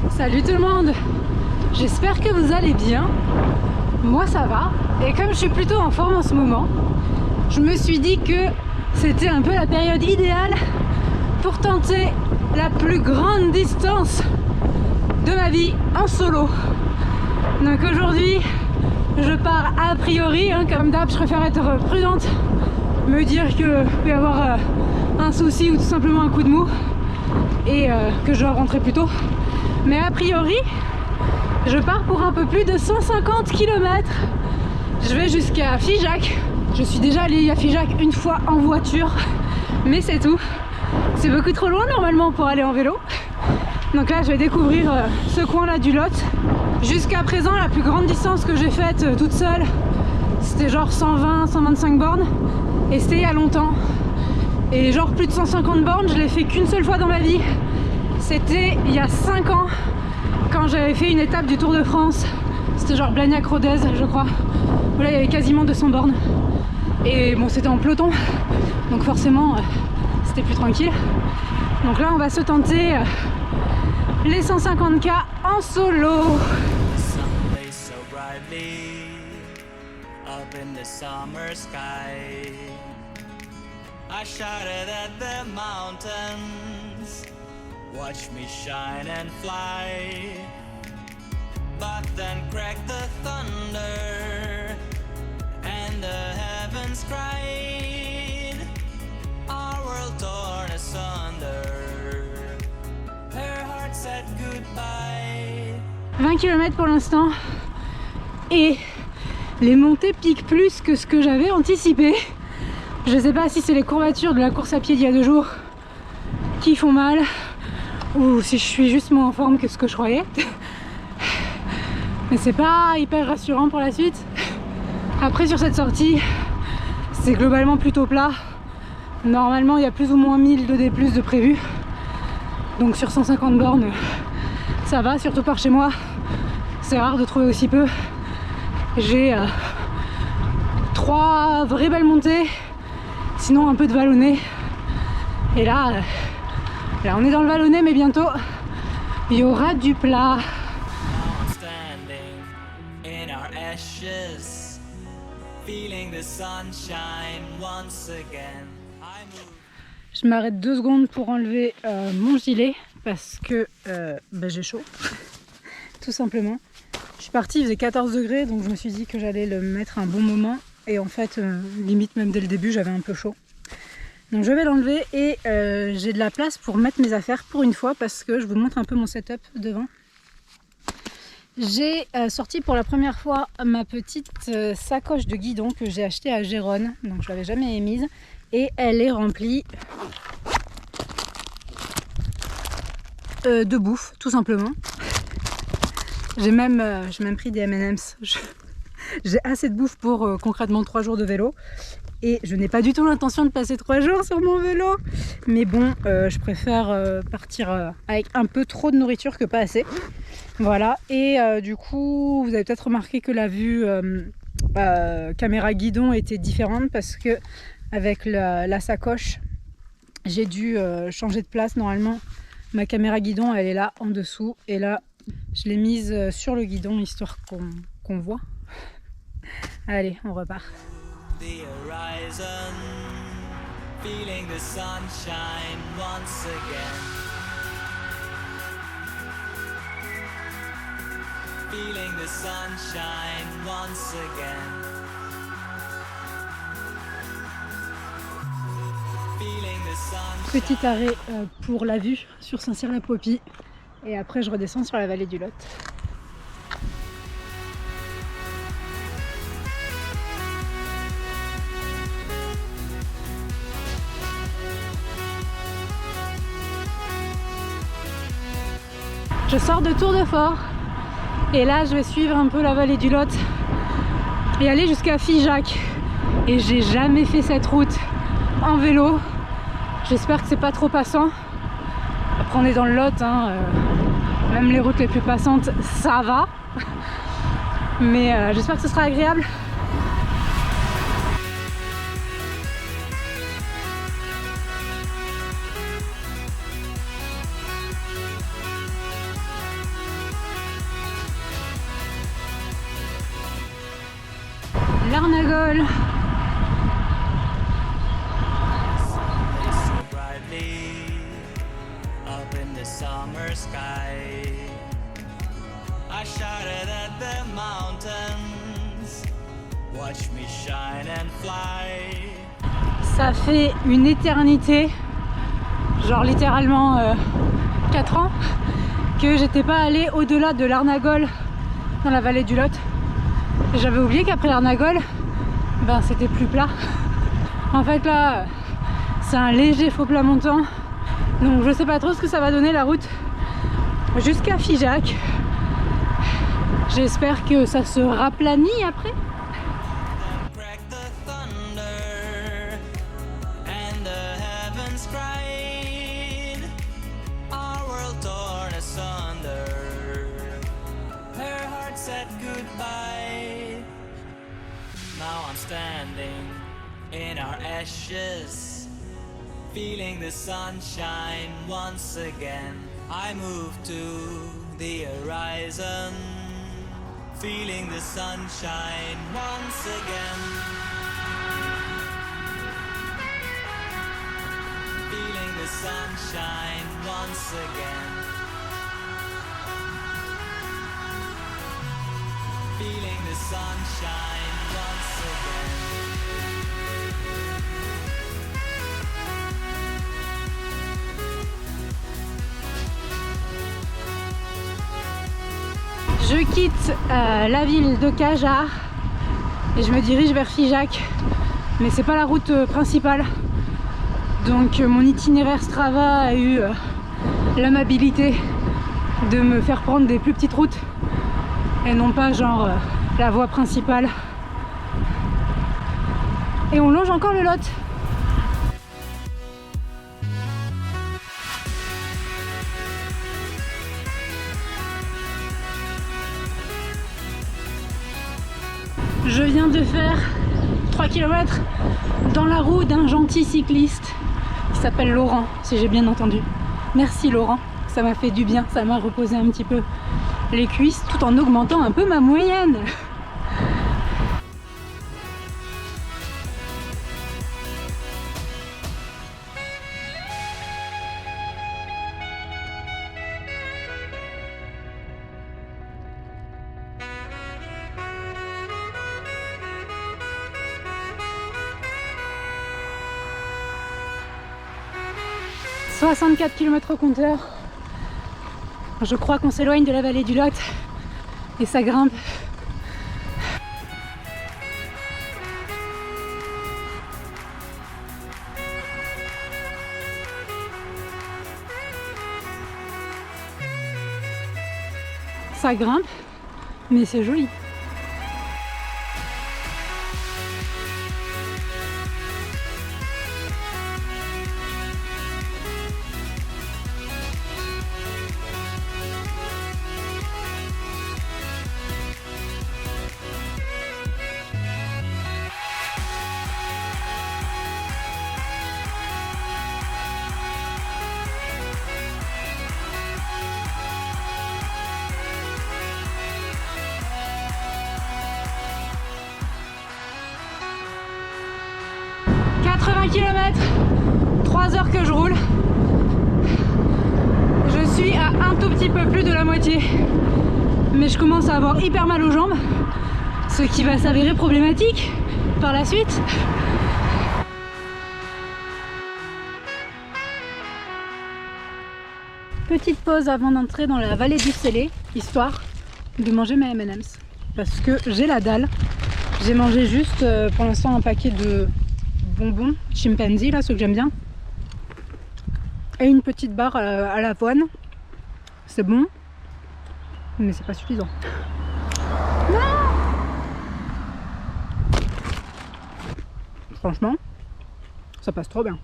Salut tout le monde, j'espère que vous allez bien. Moi ça va, et comme je suis plutôt en forme en ce moment, je me suis dit que c'était un peu la période idéale pour tenter la plus grande distance de ma vie en solo. Donc aujourd'hui je pars a priori, comme d'hab, je préfère être prudente, me dire que peut y avoir un souci ou tout simplement un coup de mou et que je dois rentrer plus tôt. Mais a priori, je pars pour un peu plus de 150 km. Je vais jusqu'à Figeac. Je suis déjà allée à Figeac une fois en voiture, mais c'est tout. C'est beaucoup trop loin normalement pour aller en vélo. Donc là, je vais découvrir ce coin-là du Lot. Jusqu'à présent, la plus grande distance que j'ai faite toute seule, c'était genre 120-125 bornes. Et c'était il y a longtemps. Et genre plus de 150 bornes, je l'ai fait qu'une seule fois dans ma vie. C'était il y a 5 ans, quand j'avais fait une étape du Tour de France. C'était genre Blagnac-Rodez, je crois. Où là, il y avait quasiment 200 bornes. Et bon, c'était en peloton. Donc forcément, c'était plus tranquille. Donc là, on va se tenter les 150K en solo. I shouted at the mountains, watch me shine and fly. But then cracked the thunder, and the heavens cried, our world torn asunder. Her heart said goodbye. 20 km pour l'instant, et les montées piquent plus que ce que j'avais anticipé. Je sais pas si c'est les courbatures de la course à pied d'il y a 2 jours qui font mal, ou si je suis juste moins en forme que ce que je croyais. Mais c'est pas hyper rassurant pour la suite. Après, sur cette sortie, c'est globalement plutôt plat. Normalement, il y a plus ou moins 1000 de D+ de prévu. Donc sur 150 bornes, ça va, surtout par chez moi. C'est rare de trouver aussi peu. J'ai 3 vraies belles montées. Sinon un peu de vallonné. Et là on est dans le vallonné, mais bientôt il y aura du plat. Je m'arrête 2 secondes pour enlever mon gilet parce que j'ai chaud. Tout simplement. Je suis partie, il faisait 14 degrés, donc je me suis dit que j'allais le mettre un bon moment. Et en fait, limite même dès le début, j'avais un peu chaud. Donc je vais l'enlever et j'ai de la place pour mettre mes affaires pour une fois parce que je vous montre un peu mon setup devant. J'ai sorti pour la première fois ma petite sacoche de guidon que j'ai achetée à Gérone. Donc je l'avais jamais émise. Et elle est remplie de bouffe, tout simplement. J'ai même pris des M&M's. J'ai assez de bouffe pour concrètement 3 jours de vélo. Et je n'ai pas du tout l'intention de passer 3 jours sur mon vélo. Mais bon, je préfère partir avec un peu trop de nourriture que pas assez. Voilà. Et du coup, vous avez peut-être remarqué que la vue caméra guidon était différente parce que avec la sacoche, j'ai dû changer de place. Normalement, ma caméra guidon, elle est là en dessous. Et là, je l'ai mise sur le guidon histoire qu'on voit. Allez, on repart. The horizon, feeling the sunshine once again. Feeling the sunshine once again. Feeling the sunshine. Petit arrêt pour la vue sur Saint-Cyr-la-Popie. Et après, je redescends sur la vallée du Lot. Je sors de Tour de Fort et là je vais suivre un peu la vallée du Lot et aller jusqu'à Figeac. Et j'ai jamais fait cette route en vélo. J'espère que c'est pas trop passant. Après on est dans le Lot, même les routes les plus passantes ça va. Mais j'espère que ce sera agréable. l'Arnagol. So brightly up in the summer sky, I shouted at the mountains, watch me shine and fly. Ça fait une éternité, genre littéralement 4 ans, que j'étais pas allée au-delà de l'Arnagol dans la vallée du Lot. Et j'avais oublié qu'après l'Arnagol, ben c'était plus plat. En fait là, c'est un léger faux plat montant. Donc je sais pas trop ce que ça va donner la route jusqu'à Figeac. J'espère que ça se raplanit après. Crack the thunder and the heavens cried, our world torn asunder, her heart said goodbye. Now I'm standing in our ashes, feeling the sunshine once again. I move to the horizon, feeling the sunshine once again. Feeling the sunshine once again. Feeling the sunshine once again. Je quitte la ville de Cajar et je me dirige vers Figeac, mais c'est pas la route principale. Donc mon itinéraire Strava a eu l'amabilité de me faire prendre des plus petites routes et non pas genre la voie principale. Et on longe encore le Lot. Je viens de faire 3 km dans la roue d'un gentil cycliste qui s'appelle Laurent, si j'ai bien entendu. Merci Laurent, ça m'a fait du bien, ça m'a reposé un petit peu les cuisses tout en augmentant un peu ma moyenne. « 64 km au compteur. Je crois qu'on s'éloigne de la vallée du Lot et ça grimpe. Ça grimpe, mais c'est joli. Km, 3 heures que je roule. Je suis à un tout petit peu plus de la moitié, mais je commence à avoir hyper mal aux jambes, ce qui va s'avérer problématique par la suite. Petite pause avant d'entrer dans la vallée du Célé, histoire de manger mes M&M's, parce que j'ai la dalle. J'ai mangé juste pour l'instant un paquet de bonbons chimpanzee, là, ceux que j'aime bien, et une petite barre à l'avoine. C'est bon, mais c'est pas suffisant. Non, franchement, ça passe trop bien.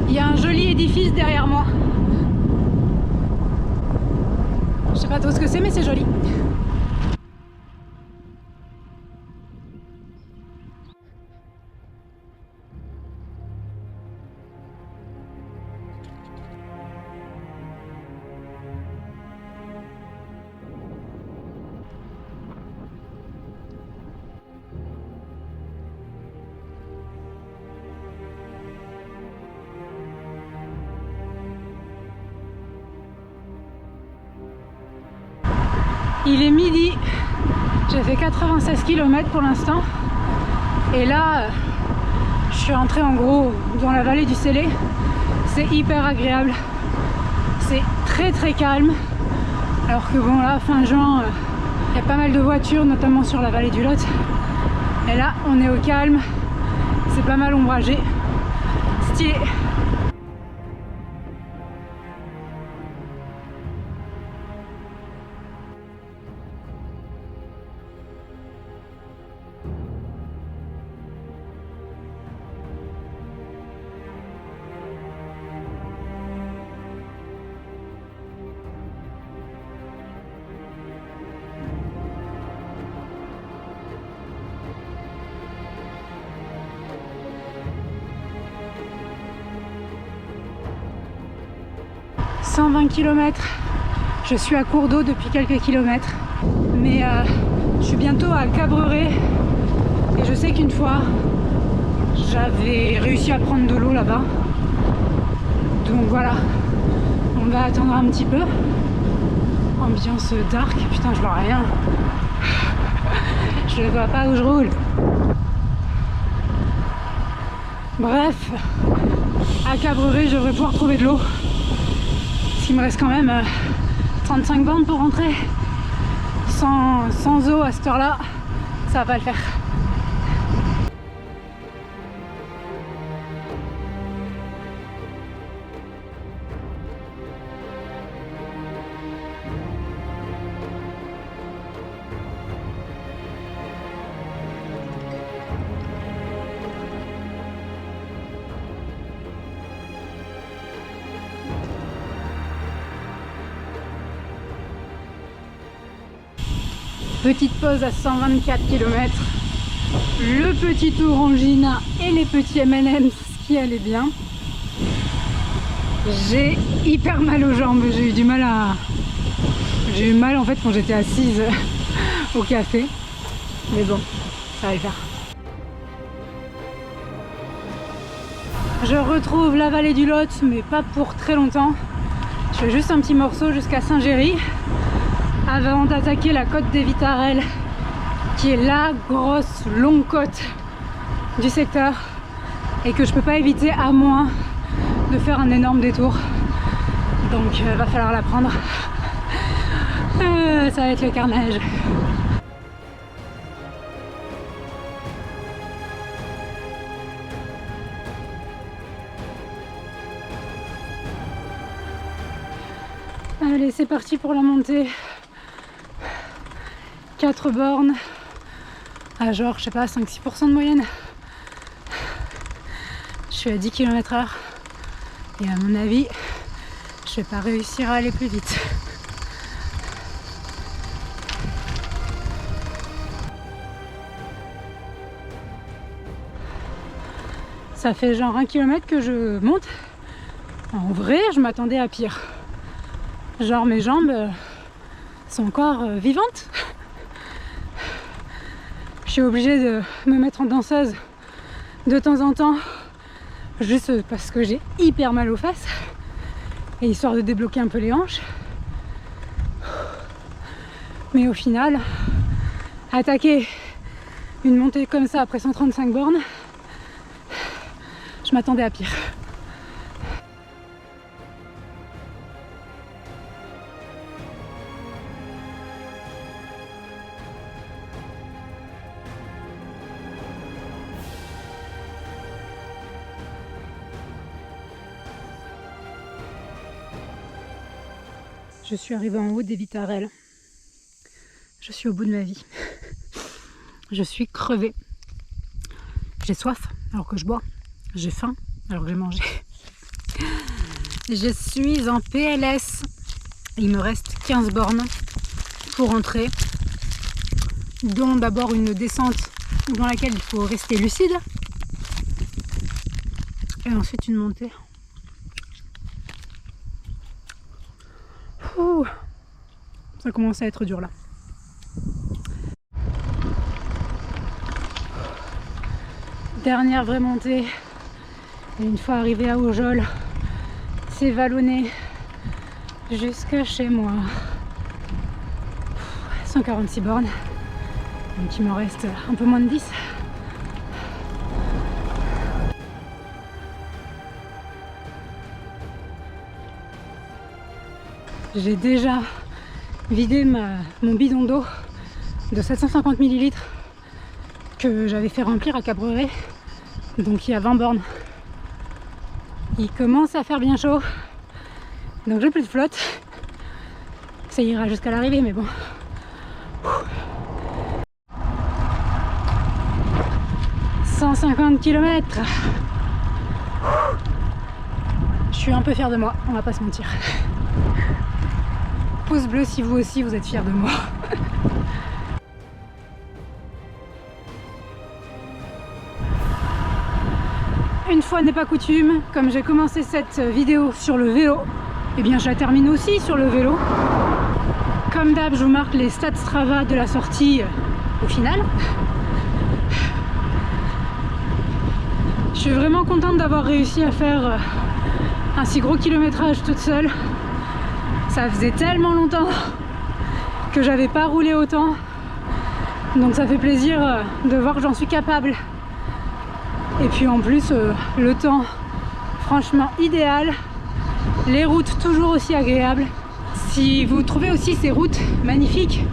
Il y a un joli édifice derrière moi. Je sais pas trop ce que c'est, mais c'est joli. Il est midi, j'ai fait 96 km pour l'instant. Et là, je suis entrée en gros dans la vallée du Célé. C'est hyper agréable. C'est très très calme. Alors que bon là, fin juin, il y a pas mal de voitures, notamment sur la vallée du Lot. Et là, on est au calme. C'est pas mal ombragé. Stylé. « 120 km, je suis à court d'eau depuis quelques kilomètres, mais je suis bientôt à Cabreret et je sais qu'une fois j'avais réussi à prendre de l'eau là-bas, donc voilà, on va attendre un petit peu. Ambiance dark, putain je vois rien, je ne vois pas où je roule. Bref, à Cabreret je devrais pouvoir trouver de l'eau. Il me reste quand même 35 bornes pour rentrer. Sans eau à cette heure-là, ça va pas le faire. Petite pause à 124 km. Le petit Orangina et les petits M&M's qui allaient bien. J'ai hyper mal aux jambes. J'ai eu du mal à... J'ai eu mal en fait quand j'étais assise au café. Mais bon, ça va le faire. Je retrouve la vallée du Lot, mais pas pour très longtemps. Je fais juste un petit morceau jusqu'à Saint-Géry, avant d'attaquer la côte des Vitarelles, qui est la grosse longue côte du secteur et que je peux pas éviter à moins de faire un énorme détour. Donc va falloir la prendre. Ça va être le carnage. Allez, c'est parti pour la montée. 4 bornes à genre, je sais pas, 5-6% de moyenne. Je suis à 10 km/h et à mon avis, je vais pas réussir à aller plus vite. Ça fait genre 1 km que je monte. En vrai, je m'attendais à pire. Genre mes jambes sont encore vivantes. Je suis obligée de me mettre en danseuse de temps en temps, juste parce que j'ai hyper mal aux fesses et histoire de débloquer un peu les hanches. Mais au final, attaquer une montée comme ça après 135 bornes, je m'attendais à pire. Je suis arrivée en haut des Vitarelles. Je suis au bout de ma vie. Je suis crevée. J'ai soif alors que je bois. J'ai faim alors que j'ai mangé. Je suis en PLS. Il me reste 15 bornes pour rentrer. Dont d'abord une descente dans laquelle il faut rester lucide. Et ensuite une montée. Ouh, ça commence à être dur là. Dernière vraie montée. Et une fois arrivé à Aujol, c'est vallonné jusqu'à chez moi. 146 bornes. Donc il m'en reste un peu moins de 10. J'ai déjà vidé mon bidon d'eau de 750 ml que j'avais fait remplir à Cabreret. Donc il y a 20 bornes. Il commence à faire bien chaud. Donc j'ai plus de flotte. Ça ira jusqu'à l'arrivée, mais bon. 150 km. Je suis un peu fière de moi, on va pas se mentir. Pouce bleu si vous aussi vous êtes fiers de moi. Une fois n'est pas coutume, comme j'ai commencé cette vidéo sur le vélo, eh bien je la termine aussi sur le vélo. Comme d'hab, je vous marque les stats Strava de la sortie au final. Je suis vraiment contente d'avoir réussi à faire un si gros kilométrage toute seule. Ça faisait tellement longtemps que j'avais pas roulé autant. Donc ça fait plaisir de voir que j'en suis capable. Et puis en plus, le temps, franchement idéal. Les routes toujours aussi agréables. Si vous trouvez aussi ces routes magnifiques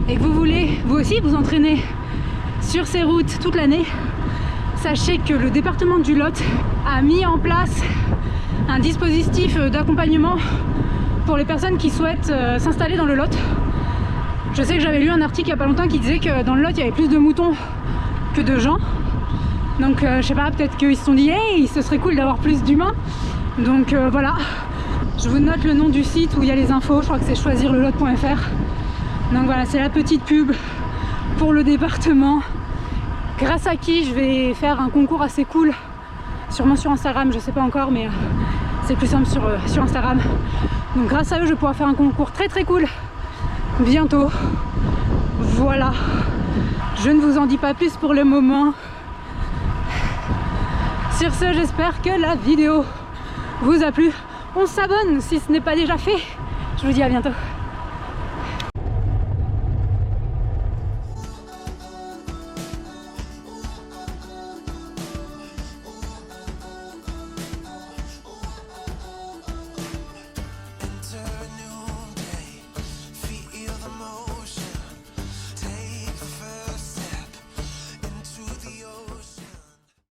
et que vous voulez vous aussi vous entraîner sur ces routes toute l'année, sachez que le département du Lot a mis en place un dispositif d'accompagnement pour les personnes qui souhaitent s'installer dans le Lot. Je sais que j'avais lu un article il n'y a pas longtemps qui disait que dans le Lot il y avait plus de moutons que de gens. Donc je sais pas, peut-être qu'ils se sont dit hey, ce serait cool d'avoir plus d'humains. Donc voilà, je vous note le nom du site où il y a les infos, je crois que c'est choisirlelot.fr. Donc voilà, c'est la petite pub pour le département, grâce à qui je vais faire un concours assez cool, sûrement sur Instagram, je sais pas encore, mais c'est plus simple sur Instagram. Donc grâce à eux, je vais pouvoir faire un concours très très cool bientôt. Voilà, je ne vous en dis pas plus pour le moment. Sur ce, j'espère que la vidéo vous a plu. On s'abonne si ce n'est pas déjà fait. Je vous dis à bientôt.